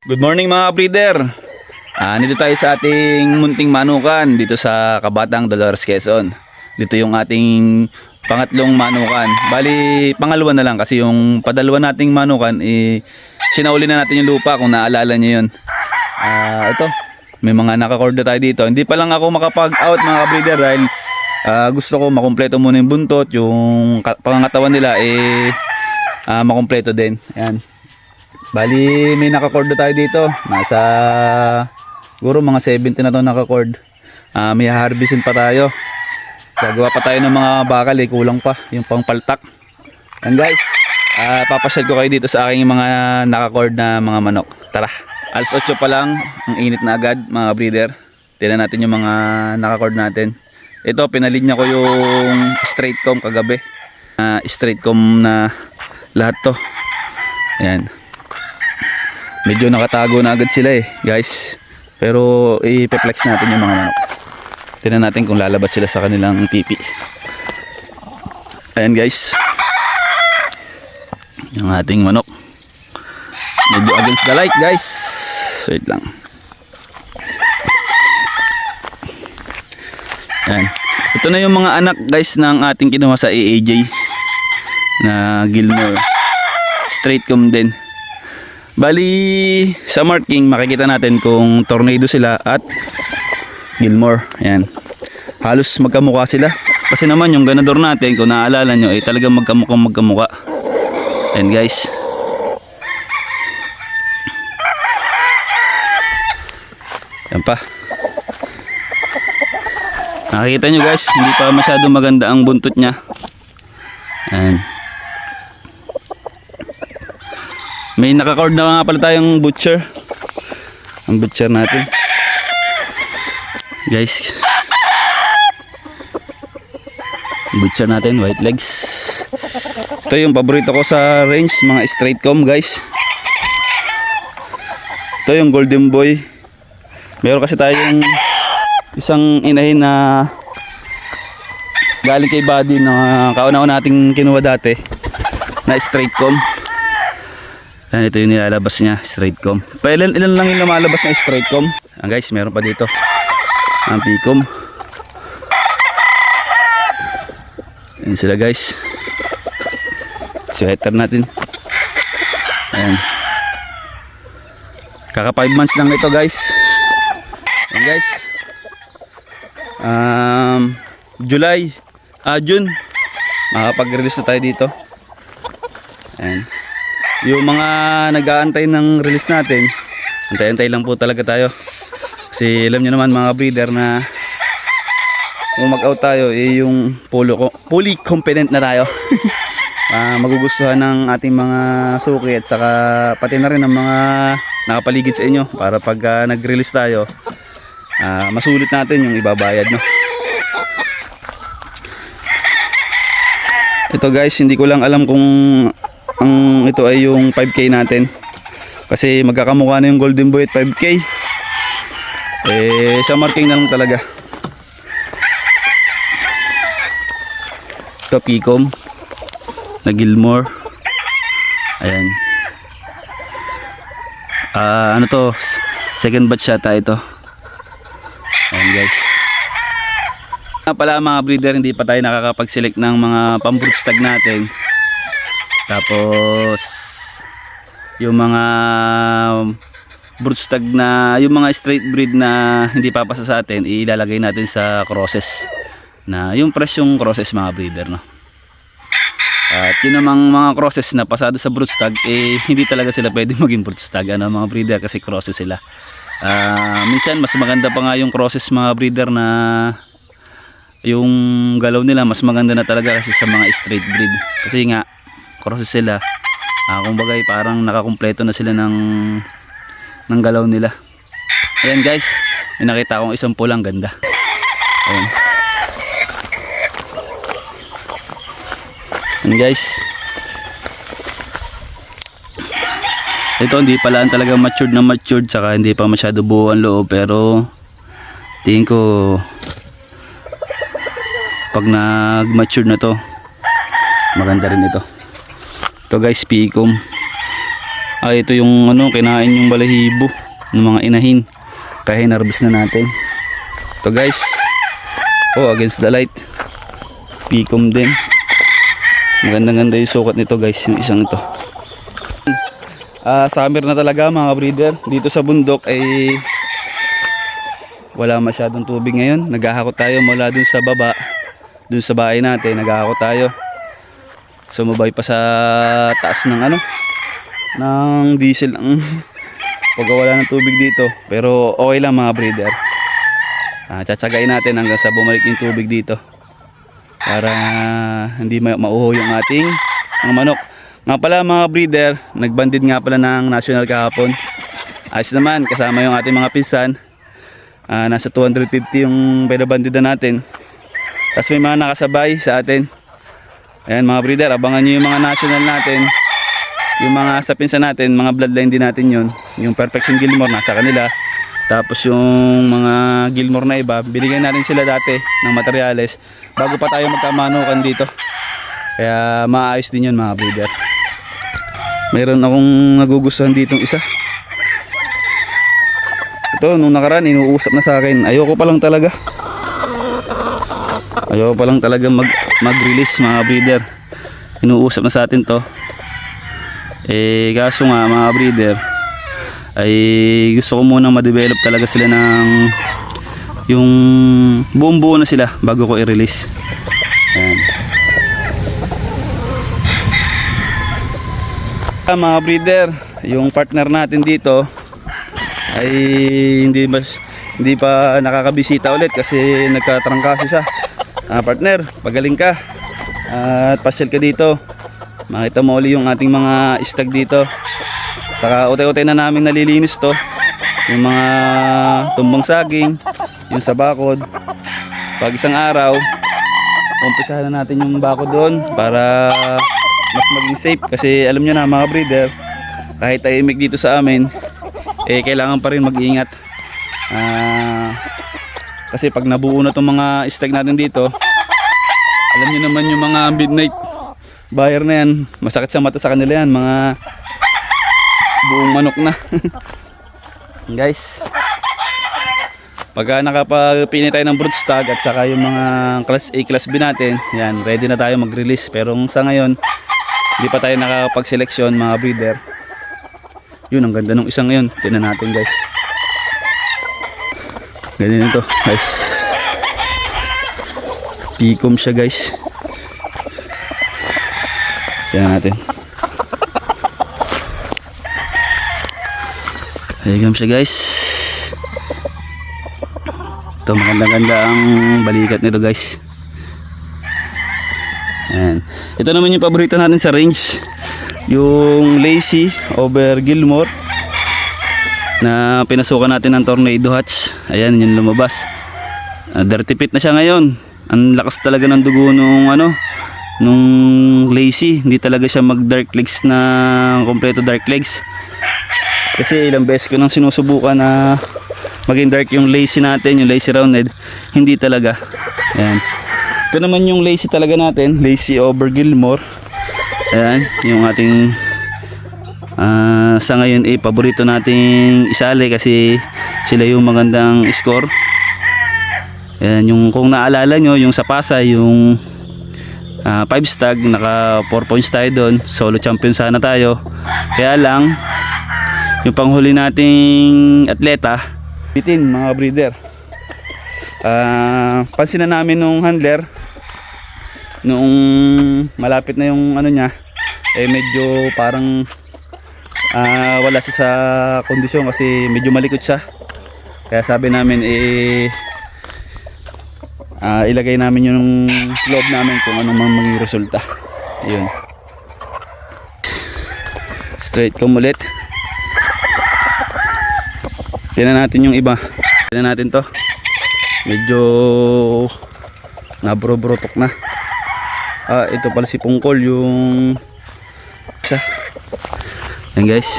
Good morning mga breeder. Nandito tayo sa ating munting manukan dito sa Kabatang Dolores, Quezon. Dito yung ating pangatlong manukan. Bali, pangalawa na lang kasi yung padalawa nating manukan sinauli na natin yung lupa kung naalala niyo yun. Ito, may mga nakakorda tayo dito. Hindi pa lang ako makapag-out mga breeder dahil gusto ko makumpleto muna yung buntot, yung pangangatawan nila makumpleto din. Ayan. Bali, may nakakorda tayo dito. Nasa siguro mga 70 na to nakacord. May harvestin pa tayo. Gagawa pa tayo ng mga bakal, kulang pa yung pangpaltak. And guys, papasyal ko kayo dito sa aking mga nakacord na mga manok. Tara, alas 8 pa lang, ang init na agad mga breeder. Tingnan natin yung mga nakacord natin. Ito, pinalinya ko yung straight comb kagabi. Straight comb na lahat to. Ayan. Medyo nakatago na agad sila guys. Pero i-flex natin yung mga manok. Tingnan natin kung lalabas sila sa kanilang pipi. Ayan guys. Yung ating manok. Medyo against the light guys. Wait lang. Ayan. Ito na yung mga anak guys ng ating kinuha sa AAJ na Gilmore. Straight comb din. Bali, sa marking makikita natin kung Tornado sila at Gilmore. Ayan. Halos magkamukha sila. Kasi naman yung ganador natin, kung naaalala nyo, talagang magkamukha. Ayan guys. Ayan pa. Nakikita nyo guys, hindi pa masyado maganda ang buntot nya. Ayan. May nakacord na nga pala tayong butcher. Ang butcher natin. Guys. Butcher natin, white legs. Ito yung paborito ko sa range, mga straight comb guys. Ito yung golden boy. Meron kasi tayong isang inahin na galing kay Buddy na kauna-una nating kinuha dati na straight comb. Yan, ito yung nilalabas niya, straight comb. Ilan lang yung lumalabas na straight comb. Guys, meron pa dito ang P-comb. Yan sila guys. Sweater natin. Ayan. Kaka 5 months lang ito guys. Yan guys. June makapag-release na tayo dito. Ayan. Yung mga nag-aantay ng release natin, antay-antay lang po talaga tayo. Kasi alam nyo naman mga breeder na kung mag-out tayo, yung fully confident na tayo. Magugustuhan ng ating mga suki at saka pati na rin ng mga nakapaligid sa inyo para pag nag-release tayo, masulit natin yung ibabayad, no? Ito guys, hindi ko lang alam kung ito ay yung 5K natin. Kasi magkakamukha na yung golden boy at 5K. Sa marking na lang talaga. Ito P-comb na Gilmore. Ayan. Ano to? Second batch yata ito. Ayan guys. Pala mga breeder, hindi pa tayo nakakapag-select ng mga pambroodstag natin. Tapos yung mga broodstag na yung mga straight breed na hindi papasa sa atin, ilalagay natin sa crosses na yung presyong crosses mga breeder, no? At yun namang mga crosses na pasado sa broodstag, hindi talaga sila pwede maging broodstag, mga breeder, kasi crosses sila. Minsan mas maganda pa nga yung crosses mga breeder na yung galaw nila mas maganda na talaga kasi sa mga straight breed, kasi nga crosses sila. Kumbaga parang nakakumpleto na sila ng galaw nila. Ayan guys, may nakita akong isang pulang ganda. Ayan. Ayan guys, ito hindi pala talaga matured saka hindi pa masyado buo ang loob, pero tingin ko pag nag-mature na to maganda rin ito. Ito guys, P-comb. Ito yung ano, kinain yung balahibo ng mga inahin. Kaya hinarbis na natin. Ito guys. Against the light. Pikom din. Magandang-ganda yung sukat nito guys, yung isang ito. Summer na talaga mga breeder. Dito sa bundok ay wala masyadong tubig ngayon. Naghahakot tayo mula dun sa baba. Dun sa bahay natin, naghahakot tayo. Sumabay pa sa taas ng ano, ng diesel ang pagka wala ng tubig dito. Pero okay lang mga breeder. Tsatsagain natin hanggang sa bumalik yung tubig dito para hindi mauho yung ating mga manok. Nga pala mga breeder, nagbandid nga pala ng national kahapon. Ayos naman, kasama yung ating mga pinsan. Nasa 250 yung pinabandida natin. Tapos may mga nakasabay sa atin. Ayan mga breeder, abangan nyo yung mga national natin. Yung mga sa pinsan natin, mga bloodline din natin yun. Yung Perfection Gilmore nasa kanila. Tapos yung mga Gilmore na iba, binigyan natin sila dati ng materyales bago pa tayo magkamanukan dito. Kaya maayos din yun mga breeder. Mayroon akong nagugustuhan ditong isa. Ito, nung nakaraan, inuusap na sa akin. Ayoko pa lang talaga mag-release mga breeder. Inuusap na sa atin to. Kaso nga mga breeder, ay gusto ko munang ma-develop talaga sila ng yung buong buo na sila bago ko i-release. Ayan. Mga breeder, yung partner natin dito ay hindi pa nakakabisita ulit kasi nagkatrangkaso siya. Partner, pagaling ka at pasyal ka dito. Makita mo ulit yung ating mga stag dito. Saka utay-utay na namin nalilinis to. Yung mga tumbang saging, yung sa bakod. Pag isang araw, umpisahan na natin yung bakod doon para mas maging safe. Kasi alam nyo na mga breeder, kahit tahimik dito sa amin, kailangan pa rin mag-iingat. Kasi pag nabuo na itong mga stag natin dito, alam nyo naman yung mga midnight buyer na yan, masakit sa mata sa kanila yan, mga buong manok na. Guys, pagka nakapagpini tayo ng broodstag at saka yung mga class A, class B natin, yan, ready na tayo mag-release. Pero sa ngayon, hindi pa tayo nakapag-selection mga breeder. Yun, ang ganda nung isang ngayon. Tingnan natin guys. Ganyan ito guys. Pikom siya guys. Tingnan natin. Pikom siya guys. Ito, maganda-ganda ang balikat nito guys. Ayan. Ito naman yung paborito natin sa range, yung Lazy over Gilmore na pinasukan natin ng tornado hatch. Ayan, yung lumabas. Dirty pit na siya ngayon. Ang lakas talaga ng dugo nung nung Lazy. Hindi talaga siya mag dark legs na kompleto dark legs. Kasi ilang beses ko nang sinusubukan na maging dark yung Lazy natin, yung Lazy rounded. Hindi talaga. Ayan. Ito naman yung Lazy talaga natin, Lazy over Gilmore. Ayan, yung ating sa ngayon paborito nating isali kasi sila yung magandang score. Ayan, yung kung naalala nyo, yung sa Pasay, yung 5 stag, naka 4 points tayo doon. Solo champion sana tayo. Kaya lang, yung panghuli nating atleta, bitin mga breeder. Pansin na namin nung handler, noong malapit na yung niya, medyo parang wala siya sa kondisyon kasi medyo malikot siya. Kaya sabi namin ilagay namin yung loob namin kung anong maging resulta. Yun. Straight comb ulit. Tingnan natin yung iba. Tingnan natin to. Medyo nabro-brotok na. Ito pala si Pungkol yung isa. Yan guys.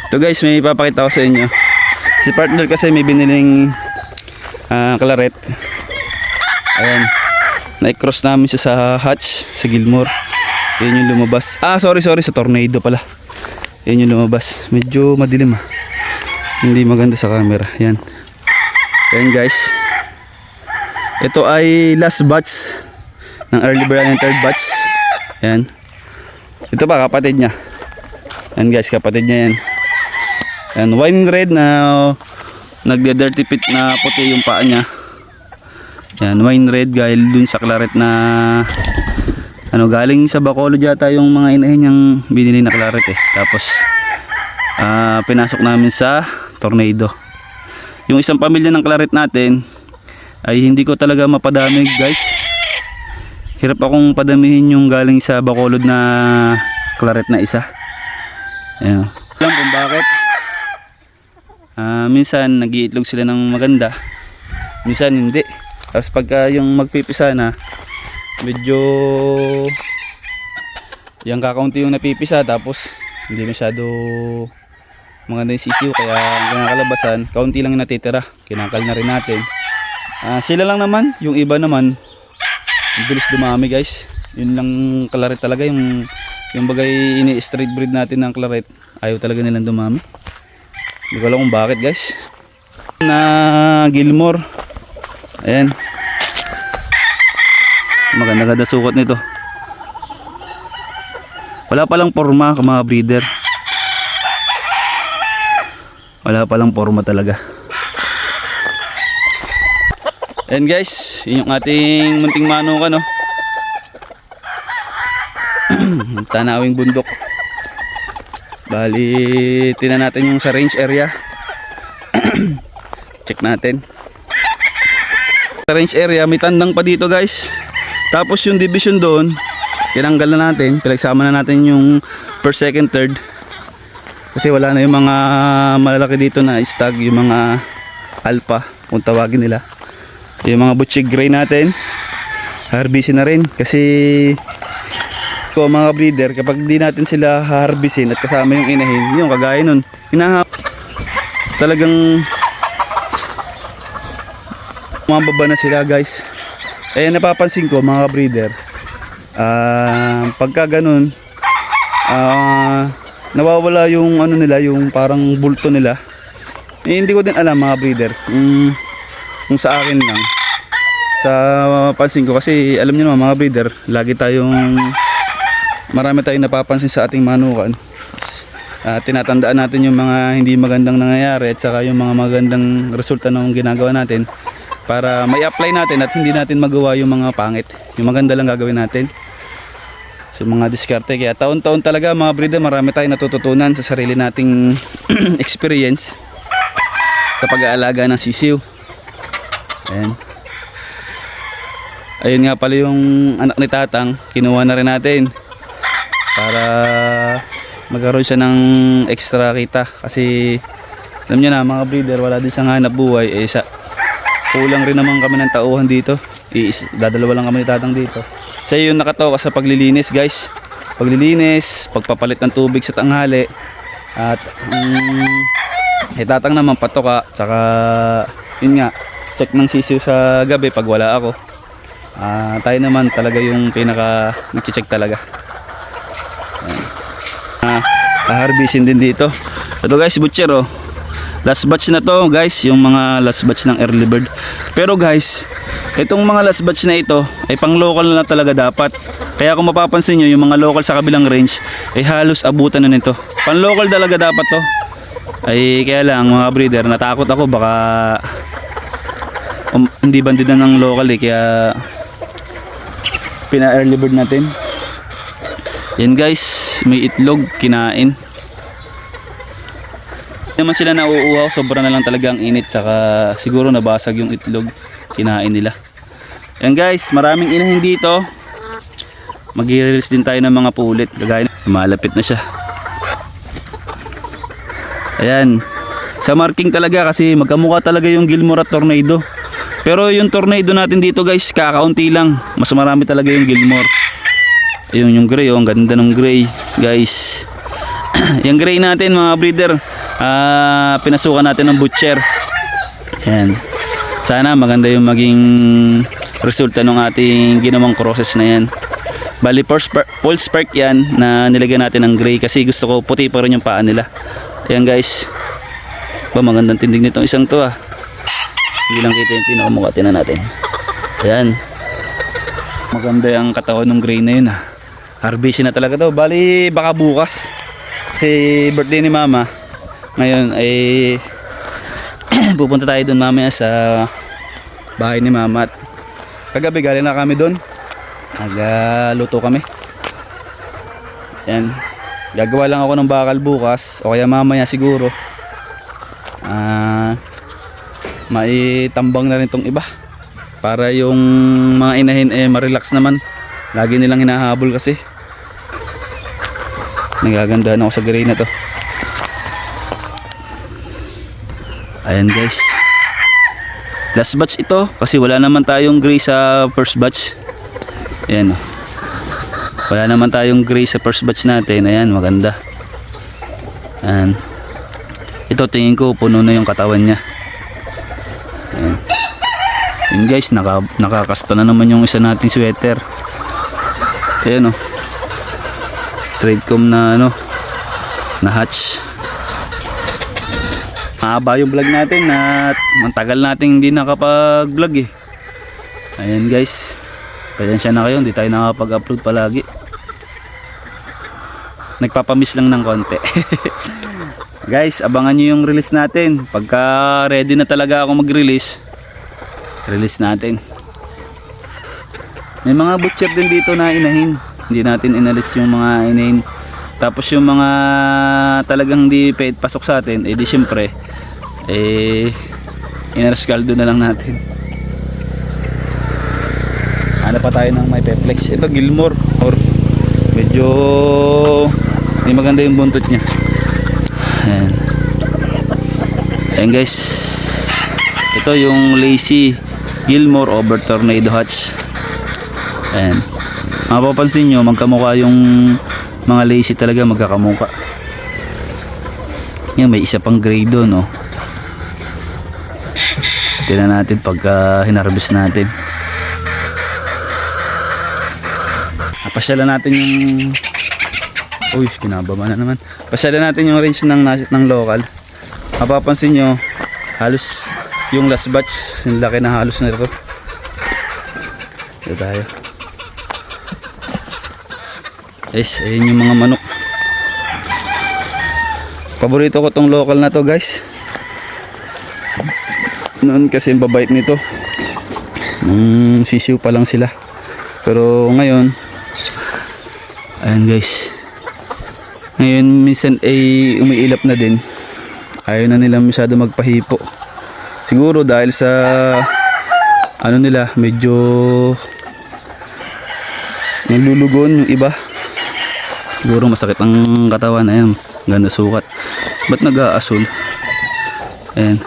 Ito guys, may ipapakita ko sa inyo. Si partner kasi may biniling claret. Ayan. Na-cross namin siya sa hatch, sa Gilmore. Yan yung lumabas. Sorry, sa tornado pala. Yan yung lumabas. Medyo madilim Hindi maganda sa camera. Yan. Yan guys. Ito ay last batch ng early bird and third batch. Yan. Ito pa kapatid niya. Yan guys, kapatid niya yan. Yan, wine red na nagde-dirty pit na puti yung paa niya. Yan, wine red dahil dun sa claret na galing sa Bacolod yata yung mga inahin niyang binili na claret Tapos pinasok namin sa tornado. Yung isang pamilya ng claret natin ay hindi ko talaga mapadami guys. Hirap akong padamihin yung galing sa Bacolod na claret na isa. Ayan. Alam kung bakit. Minsan nag-iitlog sila ng maganda, minsan hindi. Tapos pagka yung magpipisa na, medyo yung kakaunti yung napipisa, tapos hindi masyado maganda yung sisiw, kaya ang kinakalabasan kaunti lang yung natitira, kinakal na rin natin. Sila lang naman, yung iba naman ang bilis dumami guys. Yun lang claret talaga, yung bagay ini-street breed natin ng claret, ayaw talaga nilang dumami. Hindi ko alam kung bakit guys. Na Gilmore, ayan, maganda-ganda sukat nito. Wala palang forma mga breeder. Wala palang forma talaga. Ayan guys, yun yung ating munting manukan Tanawing bundok. Bali, tingnan natin yung sa range area. Check natin. Sa range area, may tandang pa dito guys. Tapos yung division doon, tinanggal na natin. Pinagsama na natin yung first, second, third. Kasi wala na yung mga malalaki dito na stag, yung mga alpha, kung tawagin nila. Yung mga butchig gray natin, harbisin na rin. Kasi ko mga breeder, kapag di natin sila harbisin at kasama yung inahin, yung kagaya nun, talagang mababa na sila guys. Napapansin ko mga breeder, pagka ganun, nawawala yung nila, yung parang bulto nila. Hindi ko din alam mga breeder, kung sa akin lang, sa pansin ko, kasi alam niyo naman mga breeder, marami tayong napapansin sa ating manukan. Tinatandaan natin yung mga hindi magandang nangyayari at saka yung mga magandang resulta ng ginagawa natin, para may apply natin at hindi natin magawa yung mga pangit. Yung maganda lang gagawin natin. So mga diskarte, kaya taon-taon talaga mga breeder, marami tayong natututunan sa sarili nating experience sa pag-aalaga ng sisiw. Ayun nga pala yung anak ni Tatang, kinuha na rin natin para magkaroon siya ng extra kita. Kasi alam niyo na mga breeder, wala din siyang hanap buhay. Kulang rin naman kami ng tauhan dito. Dadalawa lang kami ni Tatang dito. Siya yung nakatawa sa paglilinis guys. Paglilinis, pagpapalit ng tubig sa tanghali. At Tatang naman patoka. Tsaka yun nga, check ng sisiw sa gabi pag wala ako. Tayo naman talaga yung pinaka nag-check talaga. Harbisin din dito. Ito guys, butcher last batch na to guys, yung mga last batch ng early bird. Pero guys, itong mga last batch na ito ay pang local na talaga dapat. Kaya kung mapapansin nyo, yung mga local sa kabilang range ay halos abutan na nito. Pang local talaga dapat to. Ay kaya lang mga breeder, natakot ako baka hindi bandidan ng local kaya pina early bird natin. Yan guys, may itlog, kinain. Naman sila nauuhaw, sobra na lang talaga ang init, saka siguro nabasag yung itlog, kinain nila. Yan guys, maraming inahin dito. Mag-i-release din tayo ng mga pulit, kagaya malapit na siya. Ayan, sa marking talaga kasi magkamukha talaga yung Gilmore at Tornado. Pero yung Tornado natin dito guys, kakaunti lang, mas marami talaga yung Gilmore. Ayun yung gray, ang ganda ng gray guys. Yung gray natin mga breeder, pinasukan natin ng butcher. Ayan. Sana maganda yung maging resulta ng ating ginawang crosses na yan. Bali full spark yan na nilagyan natin ng gray kasi gusto ko puti pa rin yung paa nila. Ayan guys, ba magandang tindig nitong isang to ah. Hindi lang kita yung pinakamukha, tinan natin. Ayan, maganda yung katawan ng gray na yun ah. Harvestin na talaga to. Bali baka bukas kasi birthday ni mama ngayon ay pupunta tayo doon mamaya sa bahay ni mama. At kagabi galing na kami doon, nagluto kami. Yan, gagawa lang ako ng bakal bukas o kaya mamaya siguro maitambang na rin tong iba para yung mga inahin ma-relax naman. Lagi nilang hinahabol kasi. Nagaganda na ako sa gray na to. Ayan guys, last batch ito kasi wala naman tayong gray sa first batch. Ayan, wala naman tayong gray sa first batch natin. Ayan, maganda. Ayan, ito tingin ko puno na yung katawan nya. Ayan. Ayan guys, nakakasta na naman yung isa nating sweater. Ayan straight comb na na hatch. Mahaba yung vlog natin at matagal natin hindi nakapag vlog eh. Ayan guys, pasensya na kayo, hindi tayo nakapag-upload palagi. Nagpapamiss lang ng konti. Guys, abangan nyo yung release natin. Pagka ready na talaga ako mag-release, release natin. May mga butcher din dito na inahin, hindi natin inalis yung mga inahin. Tapos yung mga talagang di pasok sa atin, di syempre inaraskaldo na lang natin. Ano pa tayo ng may peplex. Ito Gilmore, or medyo hindi maganda yung buntot nya. Ayan. Ayan guys, ito yung lazy Gilmore over tornado hatch. Ayan, mapapansin nyo magkamukha yung mga lazy talaga, magkakamukha. Yan, may isa pang gray doon tingnan natin pagka hinarvest natin. Pasyalan natin yung kinababa na naman. Pasyalan natin yung range ng local. Mapapansin nyo halos yung last batch, yung laki na halos na ito. Ito tayo. Guys, ayun yung mga manok. Paborito ko tong local na to guys. Noon kasi babait nito. Sisiw pa lang sila. Pero ngayon, ayan guys, ngayon minsan ay umiilap na din. Ayaw na nila masyado magpahipo. Siguro dahil sa nila, medyo nilulugon yung iba. Siguro masakit ang katawan. Ayan, ganda sukat. Ba't nag-aasul? Ayan.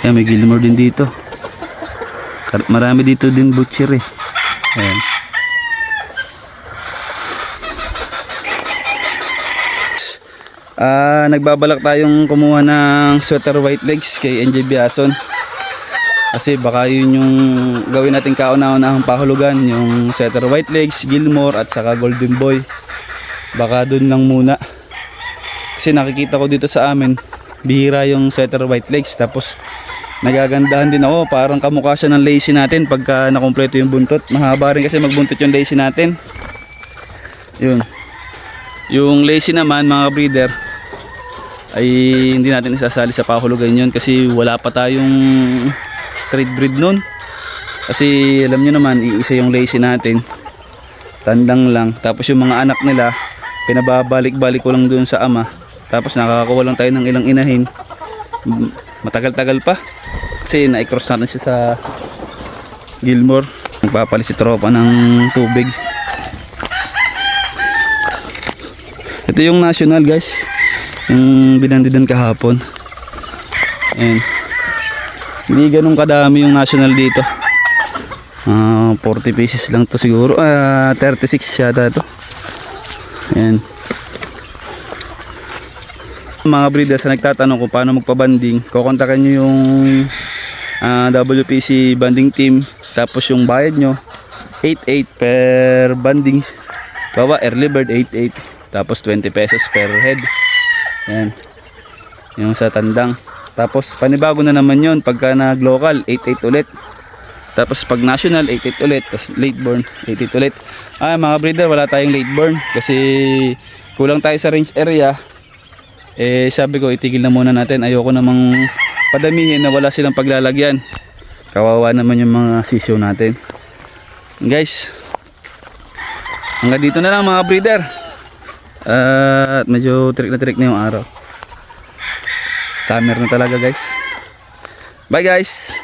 Ayan, may Gilmore din dito. Marami dito din butcher eh. Ayan. Nagbabalak tayong kumuha ng sweater white legs kay NJ Biason. Kasi baka yun yung gawin natin kauna-unahang pahulugan, yung sweater white legs, Gilmore at saka Golden Boy. Baka dun lang muna. Kasi nakikita ko dito sa amin, bihira yung sweater white legs. Tapos nagagandahan din ako, parang kamukha siya ng lacy natin pagka nakompleto yung buntot. Mahaba rin kasi magbuntot yung lacy natin. Yun. Yung lacy naman mga breeder ay hindi natin isasali sa pahulugan yun kasi wala pa tayong straight breed nun. Kasi alam nyo naman, iisa yung lacy natin, tandang lang. Tapos yung mga anak nila pinababalik-balik ko lang dun sa ama. Tapos nakakakuha lang tayo ng ilang inahin. Matagal-tagal pa kasi na-cross natin siya sa Gilmore. Nagpapalit si tropa ng tubig. Ito yung national guys, yung binandidan kahapon. Ayan. Hindi ganun kadami yung national dito. 40 pieces lang to siguro. 36 yata to. Ayan. Mga breeders na nagtatanong kung paano magpabanding, kukontakan nyo yung WPC banding team Tapos yung bayad nyo, 8.8 per banding. Bawa, early bird 8.8. Tapos 20 pesos per head. Yan. Yung sa tandang. Tapos panibago na naman yun. Pagka nag-local, 8.8 ulit. Tapos pag national, 8.8 ulit. Tapos late born, 8.8 ulit. Mga breeder, wala tayong late born. Kasi kulang tayo sa range area. Sabi ko, itigil na muna natin. Ayoko namang padamihin na wala silang paglalagyan. Kawawa naman yung mga sisiyo natin. Guys, hanggang dito na lang mga breeder. At medyo trick na yung araw. Summer na talaga guys. Bye guys.